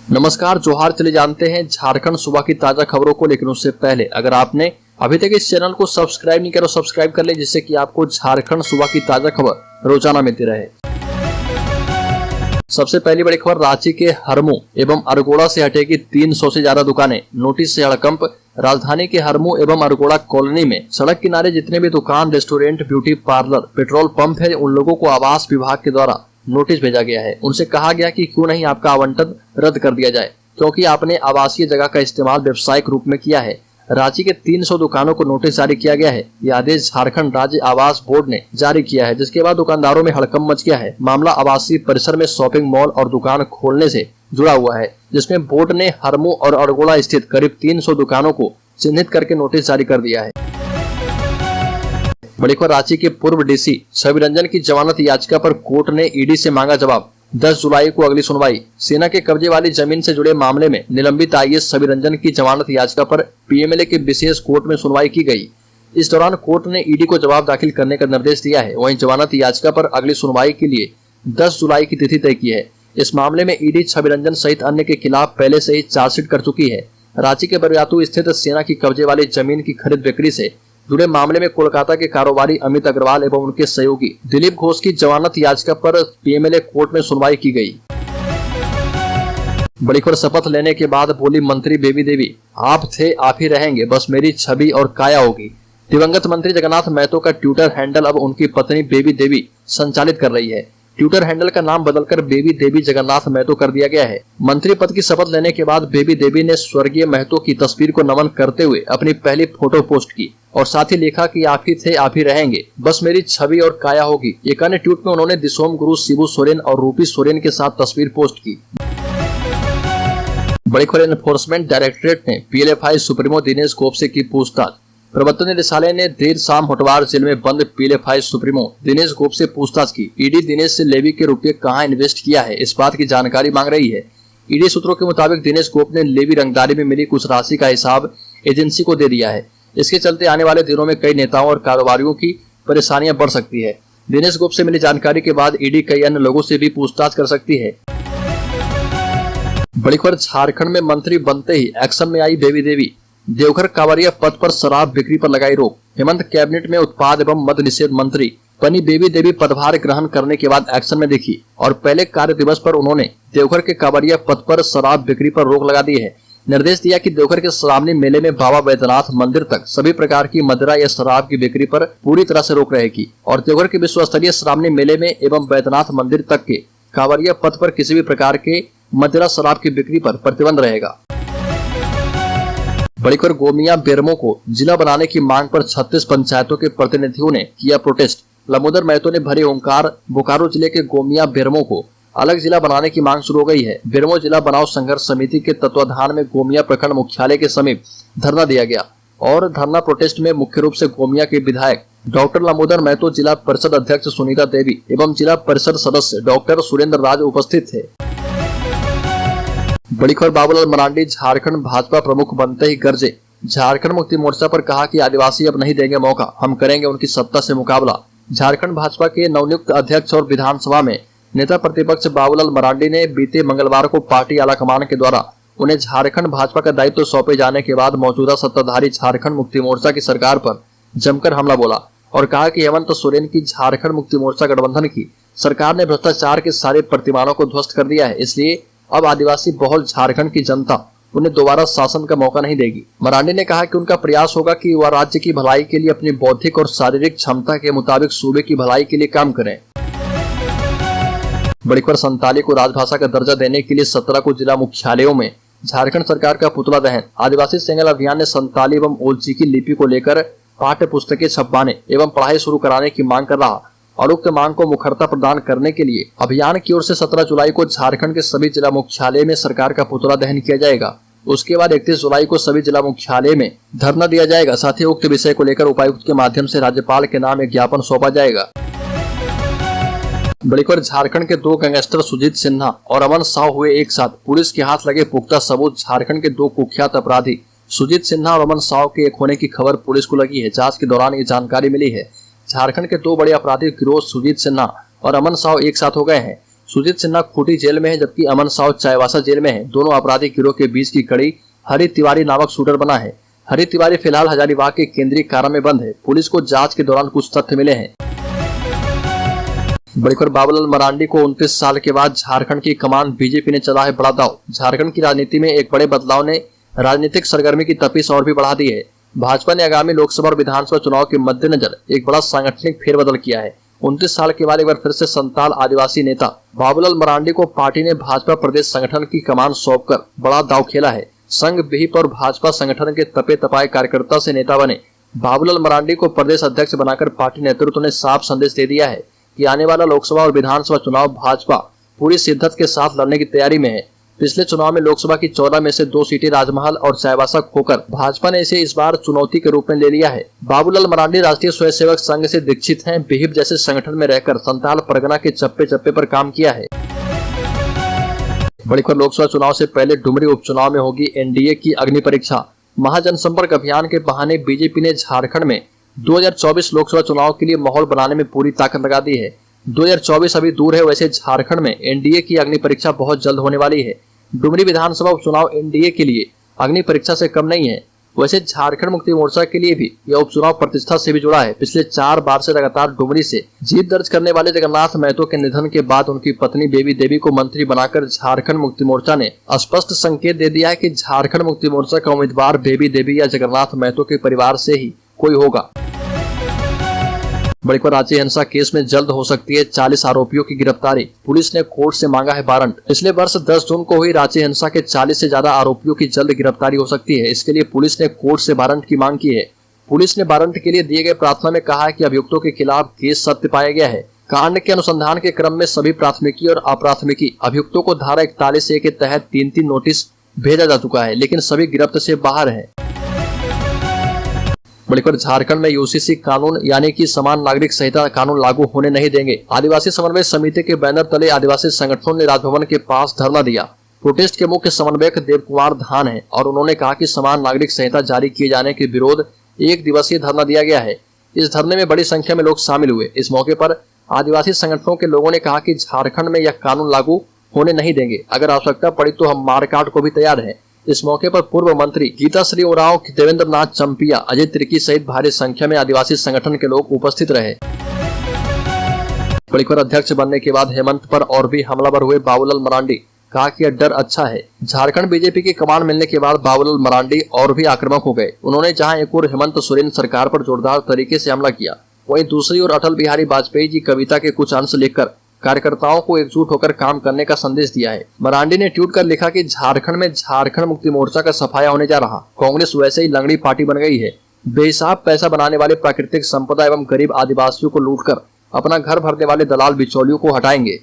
नमस्कार, जोहार। चले जानते हैं झारखंड सुबह की ताजा खबरों को, लेकिन उससे पहले अगर आपने अभी तक इस चैनल को सब्सक्राइब नहीं किया तो सब्सक्राइब कर ले, जिससे कि आपको झारखंड सुबह की ताजा खबर रोजाना मिलती रहे। सबसे पहली बड़ी खबर, रांची के हरमू एवं अरगोड़ा से हटेगी 300 से ज्यादा दुकानें, नोटिस से हड़कंप। राजधानी के हरमू एवं अरगोड़ा कॉलोनी में सड़क किनारे जितने भी दुकान, restaurant, beauty parlour, petrol pump है, उन लोगों को आवास विभाग के द्वारा नोटिस भेजा गया है। उनसे कहा गया कि क्यों नहीं आपका आवंटन रद्द कर दिया जाए, क्योंकि आपने आवासीय जगह का इस्तेमाल व्यावसायिक रूप में किया है। रांची के 300 दुकानों को नोटिस जारी किया गया है। यह आदेश झारखंड राज्य आवास बोर्ड ने जारी किया है, जिसके बाद दुकानदारों में हड़कंप मच गया है। मामला आवासीय परिसर में शॉपिंग मॉल और दुकान खोलने से जुड़ा हुआ है, जिसमें बोर्ड ने हरमू और अरगोड़ा स्थित करीब 300 दुकानों को चिन्हित करके नोटिस जारी कर दिया है। बड़ी खबर, रांची के पूर्व डीसी छवि रंजन की जमानत याचिका पर कोर्ट ने ईडी से मांगा जवाब। 10 जुलाई को अगली सुनवाई। सेना के कब्जे वाली जमीन से जुड़े मामले में निलंबित आईएएस छवि रंजन की जमानत याचिका पर पीएमएलए के विशेष कोर्ट में सुनवाई की गई। इस दौरान कोर्ट ने ईडी को जवाब दाखिल करने का निर्देश दिया है। वहीं जमानत याचिका पर अगली सुनवाई के लिए 10 जुलाई की तिथि तय की है। इस मामले में ईडी छवि रंजन सहित अन्य के खिलाफ पहले से ही चार्जशीट कर चुकी है। रांची के बरियातू स्थित सेना की कब्जे वाली जमीन की खरीद बिक्री से जुड़े मामले में कोलकाता के कारोबारी अमित अग्रवाल एवं उनके सहयोगी दिलीप घोष की जमानत याचिका पर पीएमएलए कोर्ट में सुनवाई की गई। बड़ी खबर, शपथ लेने के बाद बोली मंत्री बेबी देवी, आप थे आप ही रहेंगे, बस मेरी छवि और काया होगी। दिवंगत मंत्री जगन्नाथ महतो का ट्विटर हैंडल अब उनकी पत्नी बेबी देवी संचालित कर रही है। ट्विटर हैंडल का नाम बदलकर बेबी देवी जगन्नाथ महतो कर दिया गया है। मंत्री पद की शपथ लेने के बाद बेबी देवी ने स्वर्गीय महतो की तस्वीर को नमन करते हुए अपनी पहली फोटो पोस्ट की और साथ ही लिखा कि आप ही थे आप ही रहेंगे, बस मेरी छवि और काया होगी। एक अन्य ट्वीट में उन्होंने दिसोम गुरु शिबू सोरेन और रूपी सोरेन के साथ तस्वीर पोस्ट की। बड़ी खबर, एनफोर्समेंट डायरेक्टरेट ने पीएलएफआई सुप्रीमो दिनेश गोपसे की पूछताछ। प्रवर्तन निदेशालय ने देर शाम होटवार जेल में बंद पीएलएफआई सुप्रीमो दिनेश गोपसे से पूछताछ की। ईडी दिनेश से लेवी के रुपए कहां इन्वेस्ट किया है, इस बात की जानकारी मांग रही है। ईडी सूत्रों के मुताबिक दिनेश गोप ने लेवी रंगदारी में मिली कुछ राशि का हिसाब एजेंसी को दे दिया है। इसके चलते आने वाले दिनों में कई नेताओं और कारोबारियों की परेशानियां बढ़ सकती है। दिनेश गोप से मिली जानकारी के बाद ईडी कई अन्य लोगों से भी पूछताछ कर सकती है। बड़ी खबर, झारखंड में मंत्री बनते ही एक्शन में आई बेबी देवी। देवघर कांवरिया पथ पर शराब बिक्री पर लगाई रोक। हेमंत कैबिनेट में उत्पाद एवं मद्य निषेध मंत्री बनी बेबी देवी पदभार ग्रहण करने के बाद एक्शन में दिखी और पहले कार्य दिवस पर उन्होंने देवघर के कांवरिया पथ पर शराब बिक्री पर रोक लगा दी है। निर्देश दिया कि देवघर के श्रावणी मेले में बाबा बैद्यनाथ मंदिर तक सभी प्रकार की मदिरा या शराब की बिक्री पर पूरी तरह से रोक रहेगी और देवघर के विश्व स्तरीय श्रावणी मेले में एवं बैद्यनाथ मंदिर तक के कांवरिया पथ पर किसी भी प्रकार के मदिरा शराब की बिक्री पर प्रतिबंध रहेगा। बड़ी खबर, गोमिया बेरमो को जिला बनाने की मांग पर 36 पंचायतों के प्रतिनिधियों ने किया प्रोटेस्ट। लमोदर महतो ने भरे ओंकार। बोकारो जिले के गोमिया बेरमो को अलग जिला बनाने की मांग शुरू हो गई है। बेरमो जिला बनाओ संघर्ष समिति के तत्वाधान में गोमिया प्रखंड मुख्यालय के समीप धरना दिया गया और धरना प्रोटेस्ट में मुख्य रूप से गोमिया के विधायक डॉक्टर लमोदर महतो, जिला परिषद अध्यक्ष सुनीता देवी एवं जिला परिषद सदस्य डॉक्टर सुरेंद्र राज उपस्थित थे। बड़ी खबर, बाबूलाल मरांडी झारखंड भाजपा प्रमुख बनते ही गरजे। झारखंड मुक्ति मोर्चा पर कहा कि आदिवासी अब नहीं देंगे मौका, हम करेंगे उनकी सत्ता से मुकाबला। झारखंड भाजपा के नवनियुक्त अध्यक्ष और विधानसभा में नेता प्रतिपक्ष बाबूलाल मरांडी ने बीते मंगलवार को पार्टी आलाकमान के द्वारा उन्हें झारखंड भाजपा का दायित्व सौंपे जाने के बाद मौजूदा सत्ताधारी झारखंड मुक्ति मोर्चा की सरकार पर जमकर हमला बोला और कहा कि हेमंत सोरेन की झारखंड मुक्ति मोर्चा गठबंधन की सरकार ने भ्रष्टाचार के सारे प्रतिमानों को ध्वस्त कर दिया है, इसलिए अब आदिवासी बहुल झारखंड की जनता उन्हें दोबारा शासन का मौका नहीं देगी। मरांडी ने कहा कि उनका प्रयास होगा कि वह राज्य की भलाई के लिए अपनी बौद्धिक और शारीरिक क्षमता के मुताबिक सूबे की भलाई के लिए काम करें। बड़ी खबर, संताली को राजभाषा का दर्जा देने के लिए 17 को जिला मुख्यालयों में झारखंड सरकार का पुतला दहन। आदिवासी सेंगल अभियान ने संताली एवं ओलची की लिपि को लेकर पाठ्य पुस्तकें छपवाने एवं पढ़ाई शुरू कराने की मांग कर रहा और उक्त मांग को मुखरता प्रदान करने के लिए अभियान की ओर से 17 जुलाई को झारखंड के सभी जिला मुख्यालय में सरकार का पुतला दहन किया जाएगा। उसके बाद 31 जुलाई को सभी जिला मुख्यालय में धरना दिया जाएगा। साथ ही उक्त विषय को लेकर उपायुक्त के माध्यम से राज्यपाल के नाम एक ज्ञापन सौंपा जाएगा। बड़ी खबर, झारखंड के 2 गैंगस्टर सुजीत सिन्हा और अमन साव हुए एक साथ। पुलिस के हाथ लगे पुख्ता सबूत। झारखंड के 2 कुख्यात अपराधी सुजीत सिन्हा और अमन साव के एक होने की खबर पुलिस को लगी है। जांच के दौरान ये जानकारी मिली है। झारखंड के 2 बड़े आपराधिक गिरोह सुजीत सिन्हा और अमन साव एक साथ हो गए हैं। सुजीत सिन्हा खूंटी जेल में है जबकि अमन साव चाईबासा जेल में है। दोनों आपराधिक गिरोह के बीच की कड़ी हरि तिवारी नामक शूटर बना है। हरि तिवारी फिलहाल हजारीबाग के केंद्रीय कारा में बंद है। पुलिस को जांच के दौरान कुछ तथ्य मिले हैं। बड़ी खबर, बाबूलाल मरांडी को 29 साल के बाद झारखंड की कमान बीजेपी ने चला है बड़ा दांव। झारखंड की राजनीति में एक बड़े बदलाव ने राजनीतिक सरगर्मी की तपिश और भी बढ़ा दी है। भाजपा ने आगामी लोकसभा और विधानसभा चुनाव के मद्देनजर एक बड़ा सांगठनिक फेरबदल किया है। 29 साल के बाद एक बार फिर से संताल आदिवासी नेता बाबूलाल मरांडी को पार्टी ने भाजपा प्रदेश संगठन की कमान सौंपकर बड़ा दांव खेला है। संघ विहिप और भाजपा संगठन के तपे तपाए कार्यकर्ता से नेता बने बाबूलाल मरांडी को प्रदेश अध्यक्ष बनाकर पार्टी नेतृत्व ने साफ संदेश दे दिया है कि आने वाला लोकसभा और विधानसभा चुनाव भाजपा पूरी शिद्दत के साथ लड़ने की तैयारी में है। पिछले चुनाव में लोकसभा की 14 में से 2 सीटें राजमहल और चाईबासा खोकर भाजपा ने इसे इस बार चुनौती के रूप में ले लिया है। बाबूलाल मरांडी राष्ट्रीय स्वयंसेवक संघ से दीक्षित हैं। विहिप जैसे संगठन में रहकर संताल परगना के चप्पे चप्पे पर काम किया है। बड़ी खबर, लोकसभा चुनाव से पहले डुमरी उपचुनाव में होगी एनडीए की अग्नि परीक्षा। महाजनसंपर्क अभियान के बहाने बीजेपी ने झारखंड में 2024 लोकसभा चुनाव के लिए माहौल बनाने में पूरी ताकत लगा दी है। 2024 अभी दूर है, वैसे झारखंड में एनडीए की अग्नि परीक्षा बहुत जल्द होने वाली है। डुमरी विधानसभा उपचुनाव एनडीए के लिए अग्नि परीक्षा से कम नहीं है। वैसे झारखंड मुक्ति मोर्चा के लिए भी यह उपचुनाव प्रतिष्ठा से भी जुड़ा है। पिछले 4 बार से लगातार डुमरी से जीत दर्ज करने वाले जगन्नाथ महतो के निधन के बाद उनकी पत्नी बेबी देवी को मंत्री बनाकर झारखंड मुक्ति मोर्चा ने स्पष्ट संकेत दे दिया है कि झारखंड मुक्ति मोर्चा का उम्मीदवार बेबी देवी या जगन्नाथ महतो के परिवार से ही कोई होगा। बड़ी खबर, रांची हिंसा केस में जल्द हो सकती है 40 आरोपियों की गिरफ्तारी। पुलिस ने कोर्ट से मांगा है वारंट। पिछले वर्ष 10 जून को हुई रांची हिंसा के 40 से ज्यादा आरोपियों की जल्द गिरफ्तारी हो सकती है। इसके लिए पुलिस ने कोर्ट से वारंट की मांग की है। पुलिस ने वारंट के लिए दिए गए प्रार्थना में कहा है कि अभियुक्तों के खिलाफ केस सत्य पाया गया है। कांड के अनुसंधान के क्रम में सभी प्राथमिकी और अप्राथमिकी अभियुक्तों को धारा 41A के तहत 3-3 नोटिस भेजा जा चुका है, लेकिन सभी गिरफ्त से बाहर है। बड़ी खबर, झारखंड में यूसीसी कानून यानी कि समान नागरिक संहिता कानून लागू होने नहीं देंगे। आदिवासी समन्वय समिति के बैनर तले आदिवासी संगठनों ने राजभवन के पास धरना दिया। प्रोटेस्ट के मुख्य समन्वयक देव कुमार धान है और उन्होंने कहा कि समान नागरिक संहिता जारी किए जाने के विरोध 1 दिवसीय धरना दिया गया है। इस धरने में बड़ी संख्या में लोग शामिल हुए। इस मौके पर आदिवासी संगठनों के लोगों ने कहा कि झारखंड में यह कानून लागू होने नहीं देंगे। अगर आवश्यकता पड़ी तो हम मारकाट को भी तैयार हैं। इस मौके पर पूर्व मंत्री गीता श्री उरांव, देवेंद्र नाथ चंपिया, अजय तिर्की सहित भारी संख्या में आदिवासी संगठन के लोग उपस्थित रहे। बड़ी खबर, अध्यक्ष बनने के बाद हेमंत पर और भी हमलावर हुए बाबूलाल मरांडी, कहा कि यह डर अच्छा है। झारखंड बीजेपी की कमान मिलने के बाद बाबूलाल मरांडी और भी आक्रामक हो गए। उन्होंने जहां एक ओर हेमंत सोरेन सरकार पर जोरदार तरीके से हमला किया, वहीं दूसरी ओर अटल बिहारी वाजपेयी जी कविता के कुछ अंश लिखकर कार्यकर्ताओं को एकजुट होकर काम करने का संदेश दिया है। मरांडी ने ट्वीट कर लिखा कि झारखंड में झारखंड मुक्ति मोर्चा का सफाया होने जा रहा। कांग्रेस वैसे ही लंगड़ी पार्टी बन गई है। बेहिसाब पैसा बनाने वाले प्राकृतिक संपदा एवं गरीब आदिवासियों को लूटकर अपना घर भरने वाले दलाल बिचौलियों को हटाएंगे।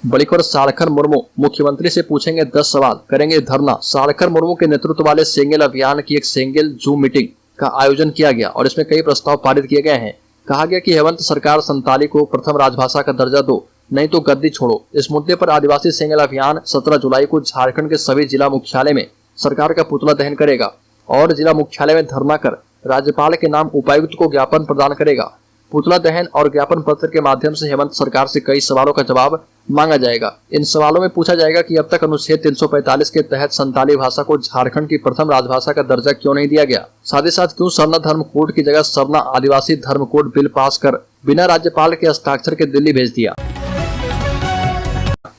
बड़ी खबर, सालखर मुर्मू मुख्यमंत्री से पूछेंगे 10 सवाल, करेंगे धरना। सालखर मुर्मू के नेतृत्व वाले सेंगेल अभियान की एक सेंगेल जूम मीटिंग का आयोजन किया गया और इसमें कई प्रस्ताव पारित किए गए हैं। कहा गया कि हेमंत सरकार संताली को प्रथम राजभाषा का दर्जा दो, नहीं तो गद्दी छोड़ो। इस मुद्दे पर आदिवासी सेंगेल अभियान 17 जुलाई को झारखंड के सभी जिला मुख्यालय में सरकार का पुतला दहन करेगा और जिला मुख्यालय में धरना कर राज्यपाल के नाम उपायुक्त को ज्ञापन प्रदान करेगा। पुतला दहन और ज्ञापन पत्र के माध्यम से हेमंत सरकार से कई सवालों का जवाब मांगा जाएगा। इन सवालों में पूछा जाएगा कि अब तक अनुच्छेद 345 के तहत संताली भाषा को झारखंड की प्रथम राजभाषा का दर्जा क्यों नहीं दिया गया। साथ ही साथ क्यों सरना धर्म कोड की जगह सरना आदिवासी धर्म कोड बिल पास कर बिना राज्यपाल के हस्ताक्षर के दिल्ली भेज दिया।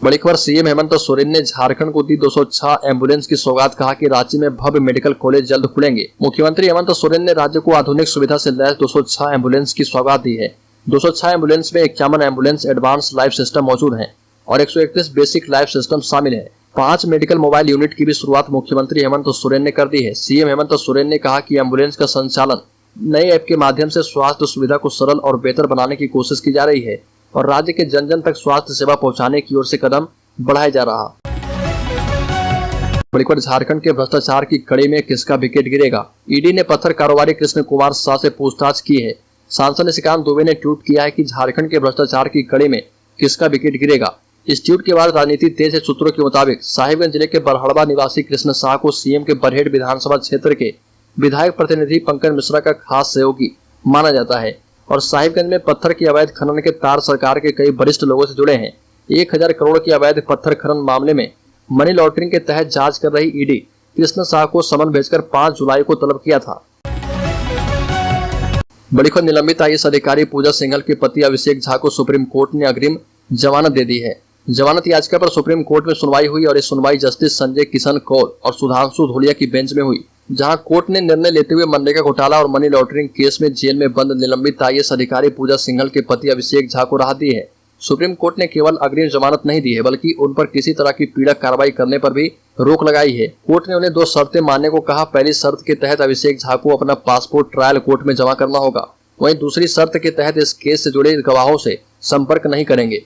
बड़ी खबर, सीएम हेमंत सोरेन ने झारखंड को दी 206 एम्बुलेंस की सौगात। कहा कि रांची में भव्य मेडिकल कॉलेज जल्द खुलेंगे। मुख्यमंत्री हेमंत सोरेन ने राज्य को आधुनिक सुविधा से लैस 206 एम्बुलेंस की सौगात दी है। 206 एम्बुलेंस में 51 एम्बुलेंस एडवांस लाइफ सिस्टम मौजूद हैं और 131 बेसिक लाइफ सिस्टम शामिल है। 5 मेडिकल मोबाइल यूनिट की भी शुरुआत मुख्यमंत्री हेमंत सोरेन ने कर दी है। सीएम हेमंत सोरेन ने कहा कि एम्बुलेंस का संचालन नए ऐप के माध्यम से स्वास्थ्य सुविधा को सरल और बेहतर बनाने की कोशिश की जा रही है और राज्य के जन जन तक स्वास्थ्य सेवा पहुंचाने की ओर से कदम बढ़ाया जा रहा। बड़ी खबर, झारखंड के भ्रष्टाचार की कड़ी में किसका विकेट गिरेगा। ईडी ने पत्थर कारोबारी कृष्ण कुमार शाह से पूछताछ की है। सांसद निशिकांत दुबे ने ट्वीट किया है कि झारखंड के भ्रष्टाचार की कड़ी में किसका विकेट गिरेगा। इस ट्वीट के बाद राजनीति तेज है। सूत्रों के मुताबिक साहिबगंज जिले के बरहड़बा निवासी कृष्ण शाह को सीएम के बरहेट विधानसभा क्षेत्र के विधायक प्रतिनिधि पंकज मिश्रा का खास सहयोगी माना जाता है और साहिबगंज में पत्थर की अवैध खनन के तार सरकार के कई वरिष्ठ लोगों से जुड़े हैं। 1000 करोड़ की अवैध पत्थर खनन मामले में मनी लॉन्ड्रिंग के तहत जांच कर रही ईडी कृष्ण शाह को समन भेजकर 5 जुलाई को तलब किया था। बड़ी खबर, निलंबित IAS अधिकारी पूजा सिंघल के पति अभिषेक झा को सुप्रीम कोर्ट ने अग्रिम जमानत दे दी है। जमानत याचिका पर सुप्रीम कोर्ट में सुनवाई हुई और ये सुनवाई जस्टिस संजय किशन कौल और सुधांशु धूलिया की बेंच में हुई, जहां कोर्ट ने निर्णय लेते हुए मनरेगा घोटाला और मनी लॉन्ड्रिंग केस में जेल में बंद निलंबित IAS अधिकारी पूजा सिंघल के पति अभिषेक झा को राहत दी है। सुप्रीम कोर्ट ने केवल अग्रिम जमानत नहीं दी है, बल्कि उन पर किसी तरह की पीड़क कार्रवाई करने पर भी रोक लगाई है। कोर्ट ने उन्हें 2 शर्तें मानने को कहा। पहली शर्त के तहत अभिषेक झा को अपना पासपोर्ट ट्रायल कोर्ट में जमा करना होगा। वहीं दूसरी शर्त के तहत इस केस से जुड़े गवाहों से संपर्क नहीं करेंगे।